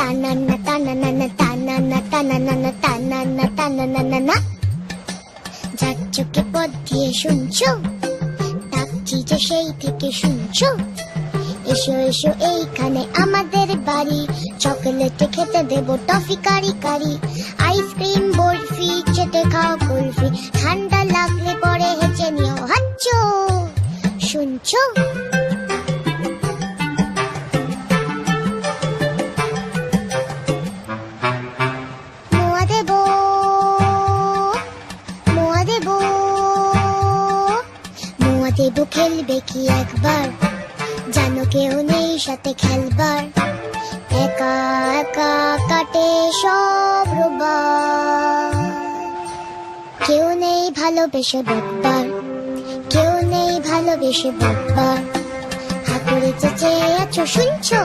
তানান্না তানান্না তানান্না তানান্না তানান্না তানান্না। যার চোখে পথ দিয়ে শুনছো, ডাকছি যে সেই থেকে শুনছো। এসো এসো এইখানে আমাদের বাড়ি, চকলেটে খেতে দেবো টফি কারি কারি। আইসক্রিম বরফি চেটে খাও কুলফি, ঠান্ডা লাগলে পরে হেঁচে নিও হাঁচো। শুনছো? মোয়া দেবো, মোয়া দেবো, মোয়া দেবো। খেলবে কি একবার? জানো কেউ নেই সাথে খেলবার, একা একা কাটে সব রোববার। কেউ নেই ভালোবেসে বকবার, কেউ নেই ভালোবেসে বকবার। হাতুড়ে চেঁচে আছো শুনছো?